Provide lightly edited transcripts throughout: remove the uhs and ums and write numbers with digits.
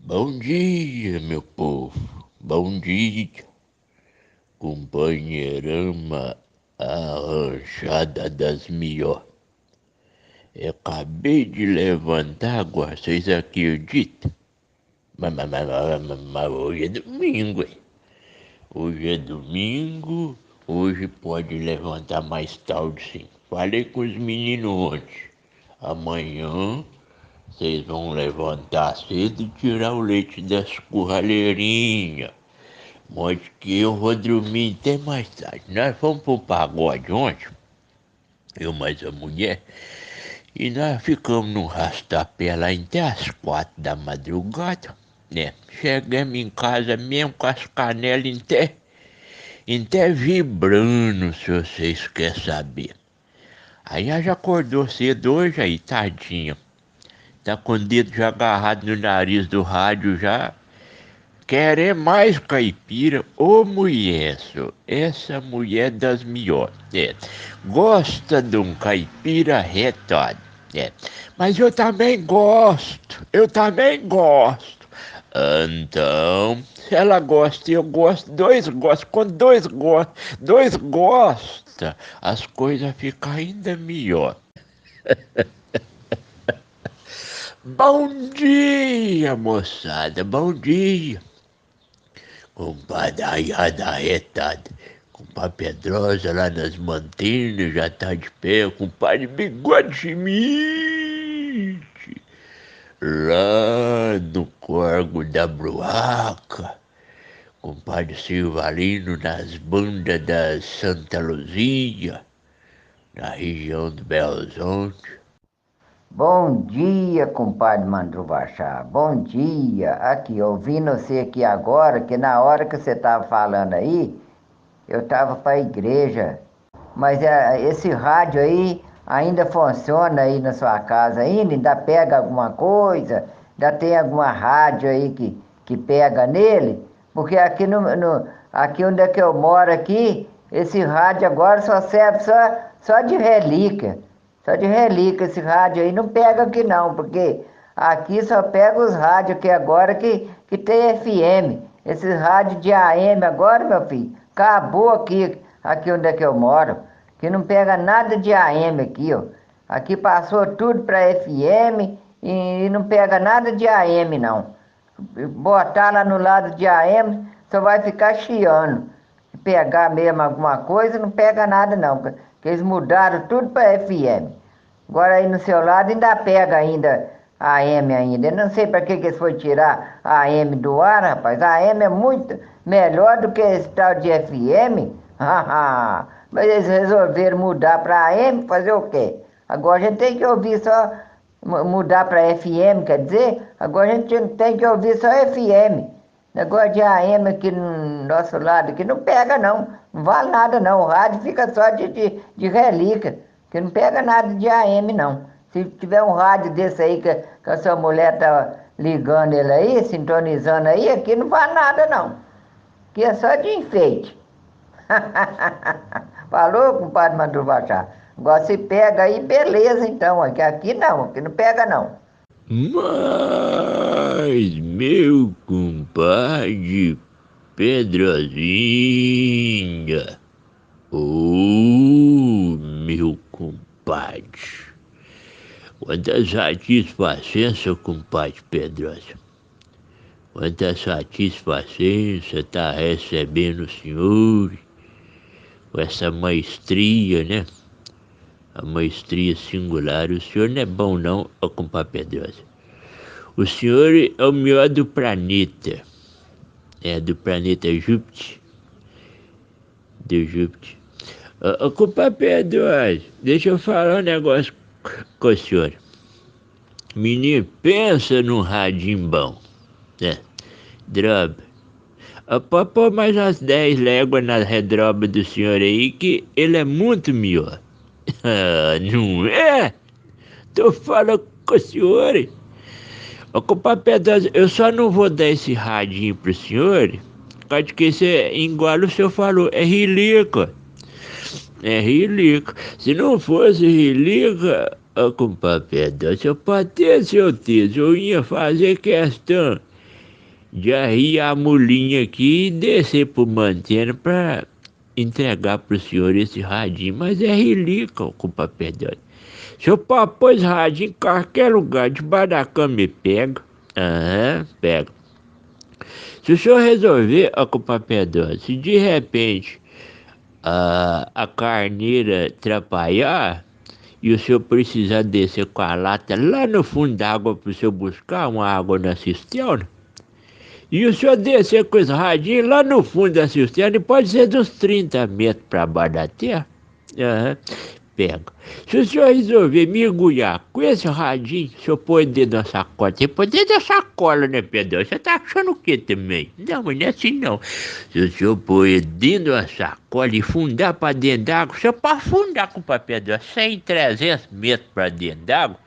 Bom dia, meu povo. Bom dia, companheirama arranjada das melhor. Eu acabei de levantar agora, vocês acreditam? Mas hoje é domingo, hein? Hoje é domingo, hoje pode levantar mais tarde sim. Falei com os meninos ontem. Amanhã vocês vão levantar cedo e tirar o leite das curraleirinhas. Mas que eu vou dormir até mais tarde. Nós fomos pro pagode ontem, eu mais a mulher, e nós ficamos no rastapé lá até as 4 da madrugada, né? Chegamos em casa mesmo com as canelas até vibrando, se vocês querem saber. Aí ela já acordou cedo hoje aí, tadinha. Tá com o dedo já agarrado no nariz do rádio já. Querer mais caipira, ô mulher, só, essa mulher das melhores, gosta de um caipira retado, mas eu também gosto. Então, se ela gosta e eu gosto, dois gostam, quando dois gosta, as coisas ficam ainda melhor. Bom dia, moçada, bom dia. Compadre, aiada retada. Compadre Pedrosa lá nas Mantinas já tá de pé. Compadre Bigode Schmidt lá no Corgo da Bruaca. Compadre Silvalino nas bandas da Santa Luzia, na região do Belo Horizonte. Bom dia, compadre Mandrubachá. Bom dia. Aqui, ouvindo você aqui agora, que na hora que você estava falando aí, eu estava para a igreja. Mas esse rádio aí ainda funciona aí na sua casa ainda pega alguma coisa? Ainda tem alguma rádio aí que pega nele? Porque aqui, aqui onde é que eu moro aqui, esse rádio agora só serve só de relíquia. Só de relíquia esse rádio aí não pega aqui não, porque aqui só pega os rádios aqui agora que tem FM. Esses rádios de AM agora, meu filho, acabou aqui onde é que eu moro. Que não pega nada de AM aqui, ó. Aqui passou tudo para FM e não pega nada de AM não. Botar lá no lado de AM só vai ficar chiando. Pegar mesmo alguma coisa, não pega nada não, porque eles mudaram tudo para FM. Agora aí no seu lado ainda pega ainda AM ainda. Eu não sei para que eles foram tirar a AM do ar, rapaz. A AM é muito melhor do que esse tal de FM. Mas eles resolveram mudar para AM, fazer o quê? Agora a gente tem que ouvir só, mudar para FM, quer dizer, agora a gente tem que ouvir só FM. Negócio de AM aqui no nosso lado, aqui não pega não, não vale nada não, o rádio fica só de relíquia, que não pega nada de AM não. Se tiver um rádio desse aí que a sua mulher tá ligando ele aí, sintonizando aí, aqui não vale nada não, aqui é só de enfeite. Falou, compadre Mandrubachá? Agora se pega aí, beleza então, aqui não, aqui não pega não. Mas, meu compadre Pedrozinha, ô meu compadre, quanta satisfação, seu compadre Pedrosa. Quanta satisfação você tá recebendo o senhor, com essa maestria, né? A maestria singular. O senhor não é bom não, ô compadre Pedrosa. O senhor é o melhor do planeta. É, do planeta Júpiter. Do Júpiter. Ô compadre Pedrosa, deixa eu falar um negócio com o senhor. Menino, pensa num radinho bom, né? Droba. Pode pôr mais umas 10 léguas na redroba do senhor aí, que ele é muito melhor. Não é? Tô falando com o senhor. Ô, compadre Pedrosa, eu só não vou dar esse radinho pro senhor, por causa que você, igual o senhor falou, é relíquia. É relíquia. Se não fosse relíquia, ô, compadre Pedrosa, eu pode ter certeza, eu ia fazer questão de arriar a mulinha aqui e descer pro Mantena pra entregar pro senhor esse radinho, mas é relíquia, com papel doce. Se eu pôr esse radinho em qualquer lugar, debaixo da cama e pega. Aham, pega. Se o senhor resolver ocupar pedra, se de repente a carneira atrapalhar e o senhor precisar descer com a lata lá no fundo da água para o senhor buscar uma água na cisterna, e o senhor descer com esse radinho lá no fundo da cisterna, pode ser dos 30 metros para baixo da terra, aham, pega. Se o senhor resolver mergulhar com esse radinho, o senhor põe dentro da sacola. Você põe dentro da sacola, né, Pedro? Você tá achando o que também? Não, mas não é assim não. Se o senhor põe dentro da sacola e fundar para dentro d'água, o senhor pode afundar com o papel de 100, 300 metros para dentro d'água,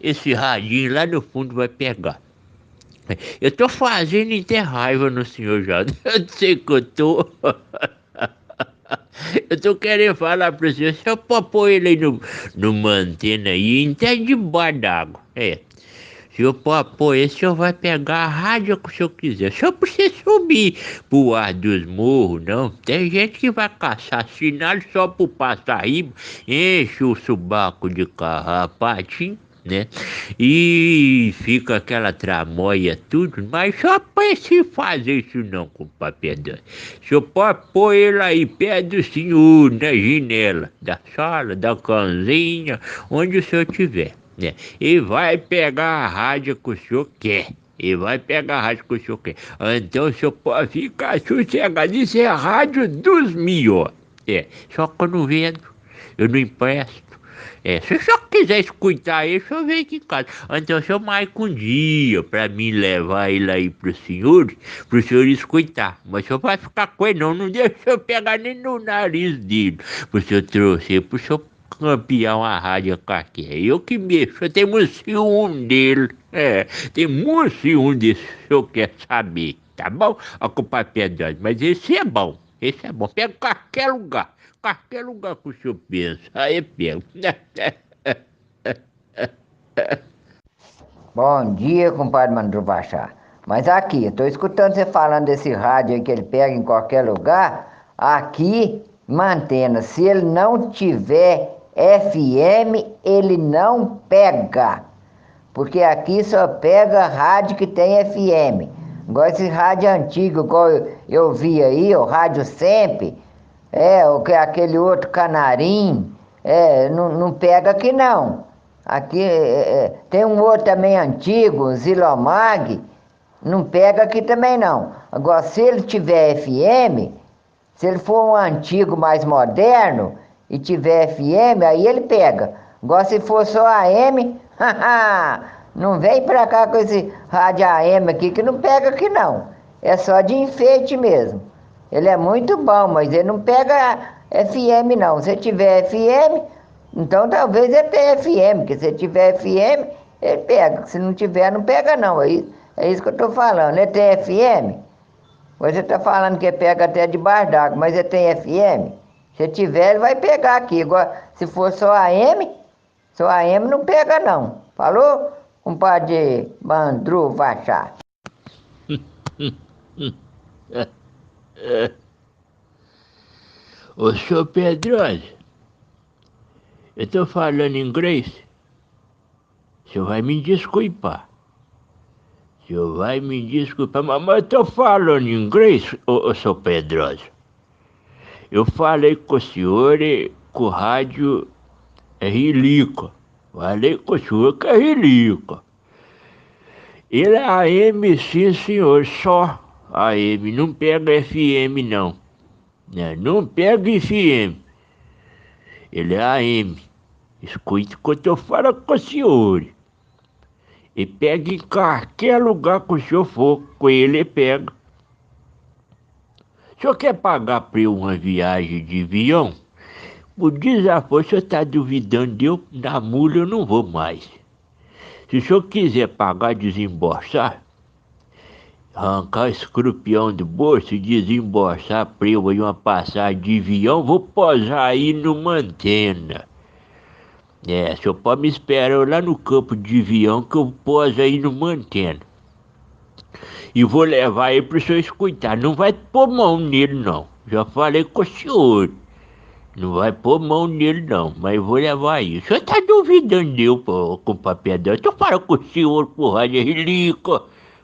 esse radinho lá no fundo vai pegar. Eu tô fazendo até raiva no senhor já. Eu sei que eu tô. Eu tô querendo falar pra você, só pra pôr ele aí numa antena aí, até debaixo d'água. É. Se eu pôr esse, o senhor vai pegar a rádio que o senhor quiser. Só pra você subir pro ar dos morros, não. Tem gente que vai caçar sinal só pro passarinho, enche o subaco de carrapatinho, né? E fica aquela tramóia tudo, mas só pense fazer isso não com papel doce. O senhor pode pôr ele aí perto do senhor, na janela, da sala, da cozinha, onde o senhor tiver, né? E vai pegar a rádio que o senhor quer. E vai pegar a rádio que o senhor quer. Então o senhor pode ficar sossegado. Isso é a rádio dos melhores. É, só que eu não vendo, eu não empresto. É, se o senhor quiser escutar ele, o senhor vem aqui em casa. Então o senhor marca um dia pra mim levar ele aí pro senhor escutar. Mas o senhor vai ficar com ele não deixa eu pegar nem no nariz dele. Pro senhor trouxer, pro senhor campeão a rádio qualquer. Eu que mexo, eu tenho um ciúme dele. É, tem muito ciúme desse, o senhor quer saber, tá bom? Olha com o papel de mas esse é bom. Esse é bom. Pega em qualquer lugar. Qualquer lugar que o senhor pensa. Aí pega. Bom dia, compadre Mandrubachá. Mas aqui, eu tô escutando você falando desse rádio aí que ele pega em qualquer lugar. Aqui, mantendo, se ele não tiver FM, ele não pega. Porque aqui só pega rádio que tem FM. Igual esse rádio antigo, igual eu vi aí, o Rádio Sempre, aquele outro Canarim, não pega aqui não. Aqui tem um outro também antigo, o Zilomag, não pega aqui também não. Agora, se ele tiver FM, se ele for um antigo mais moderno e tiver FM, aí ele pega. Agora, se for só AM, não vem pra cá com esse rádio AM aqui que não pega aqui não. É só de enfeite mesmo. Ele é muito bom, mas ele não pega FM não. Se tiver FM, então talvez ele tenha FM, porque se tiver FM, ele pega. Se não tiver, não pega não. É isso que eu tô falando. Ele tem FM? Você está falando que pega até debaixo d'água, mas ele tem FM? Se tiver, ele vai pegar aqui. Agora, se for só AM não pega não. Falou, compadre Mandrubachá? Ô, senhor Pedroso, eu tô falando inglês. O senhor vai me desculpar. O senhor vai me desculpar, mas eu tô falando inglês, ô senhor Pedroso. Eu falei com o senhor com o rádio é relíquia. Falei com o senhor que é relíquia. Ele é AM, sim senhor, só AM, não pega FM não. Não pega FM. Ele é AM. Escute o que eu tô falando com o senhor. E pega em qualquer lugar que o senhor for, com ele pega. O senhor quer pagar para eu uma viagem de avião? Por desaforo, o senhor está duvidando de eu, na mula eu não vou mais. Se o senhor quiser pagar, desembolsar, arrancar o escorpião do bolso e desembolsar para eu aí uma passagem de avião, vou posar aí numa antena. O senhor pode me esperar lá no campo de avião que eu poso aí numa antena. E vou levar ele para o senhor escutar. Não vai pôr mão nele, não. Já falei com o senhor. Não vai pôr mão nele, não. Mas eu vou levar aí. O senhor tá duvidando de eu, pô, com o papel dela. Eu falo com o senhor, porra, é relíquia.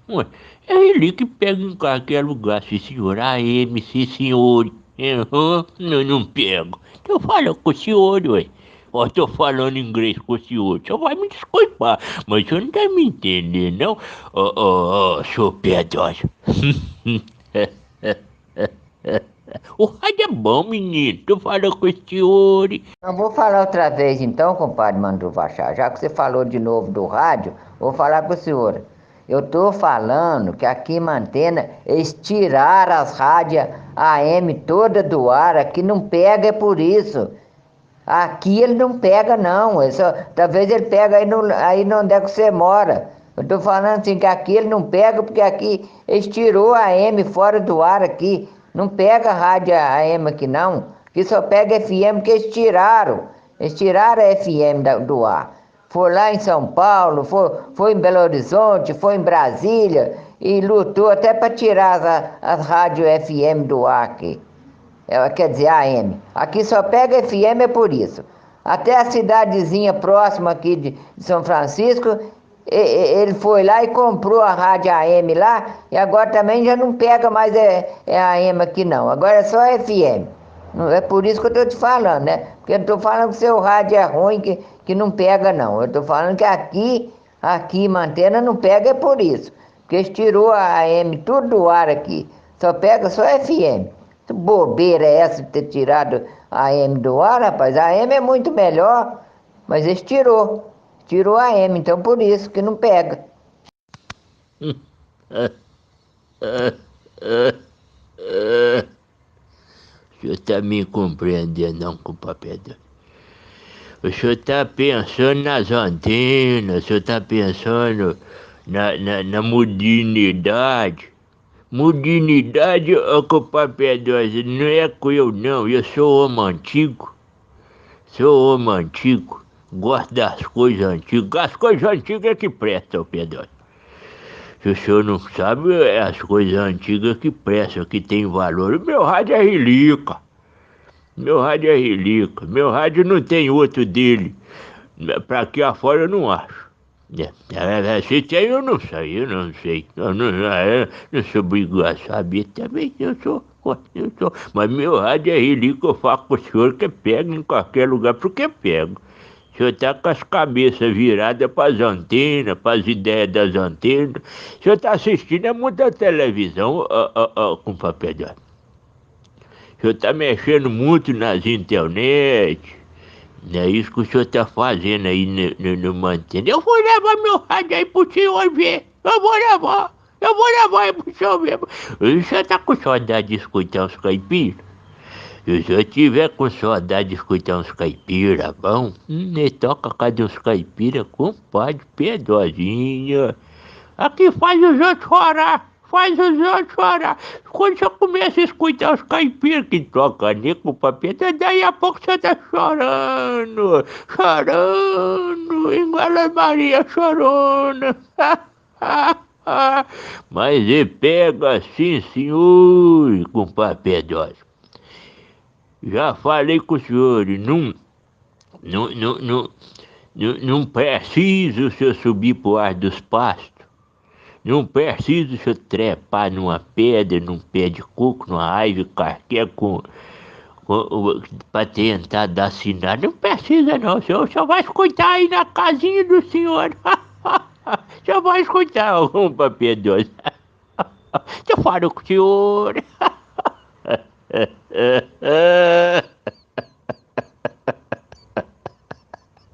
Ué, é relíquia que pega em qualquer lugar, sim, senhor. AM, sim, senhor. Não pego. Eu falo com o senhor, ué. Ó, tô falando inglês com o senhor. O senhor vai me desculpar, mas o senhor não tá me entendendo, não? Ô, senhor Pedrosa. O rádio é bom, menino. Tô falando com o senhor. Não vou falar outra vez então, compadre Mandruvachá. Já que você falou de novo do rádio, vou falar com o senhor. Eu estou falando que aqui em Mantena eles tiraram as rádios AM toda do ar, aqui não pega, é por isso. Aqui ele não pega não, talvez ele pega aí não onde é que você mora. Eu estou falando assim que aqui ele não pega porque aqui eles tirou a AM fora do ar aqui. Não pega rádio AM aqui não. Aqui só pega FM que eles tiraram. Eles tiraram a FM do ar. Foi lá em São Paulo, foi em Belo Horizonte, foi em Brasília e lutou até para tirar as rádios FM do ar aqui. Quer dizer, AM. Aqui só pega FM, é por isso. Até a cidadezinha próxima aqui de São Francisco, ele foi lá e comprou a rádio AM lá, e agora também já não pega mais AM aqui não, agora é só FM. É por isso que eu estou te falando, né? Porque eu não estou falando que o seu rádio é ruim, que não pega não. Eu estou falando que aqui em Mantena não pega, é por isso. Porque eles tirou a AM tudo do ar aqui, só pega só FM. Que bobeira é essa de ter tirado a AM do ar, rapaz? A AM é muito melhor, mas eles tirou a AM, então por isso que não pega. O senhor tá me compreendendo, não, compadre? O senhor tá pensando nas antenas, o senhor tá pensando na modernidade. Modernidade, ô compadre, não é com eu, não. Eu sou homem antigo. Sou homem antigo. Gosto das coisas antigas. As coisas antigas é que prestam, Pedro. Se o senhor não sabe, é as coisas antigas que prestam, que tem valor. O meu rádio é relíquia. Meu rádio é relíquia. Meu rádio não tem outro dele. Pra aqui afora eu não acho. Se tem, eu não sei. Não sou obrigado a saber também. Eu sou. Mas meu rádio é relíquia, eu falo com o senhor que pega em qualquer lugar, porque pego. O senhor está com as cabeças viradas para as antenas, para as ideias das antenas. O senhor está assistindo muita televisão, com papel de... O senhor está mexendo muito nas internet. Não é isso que o senhor está fazendo aí no Mantena. Eu vou levar meu rádio aí pro senhor ver. Eu vou levar aí pro senhor ver. O senhor está com saudade de escutar uns caipiras? Se o senhor tiver com saudade de escutar uns caipiras, bom, ele toca cada uns caipiras, compadre, Pedrozinho. Aqui faz os outros chorar. Quando você começa a escutar os caipiras que tocam ali com o papel, daí a pouco você tá chorando, igual a Maria Chorona. Mas ele pega assim, senhor, com papel dose. Já falei com o senhor, não preciso o senhor subir pro ar dos pastos. Não preciso o senhor trepar numa pedra, num pé de coco, numa árvore qualquer para tentar dar sinal. Não precisa não, o senhor só vai escutar aí na casinha do senhor. Só vai escutar algum papel doce. Eu falo com o senhor.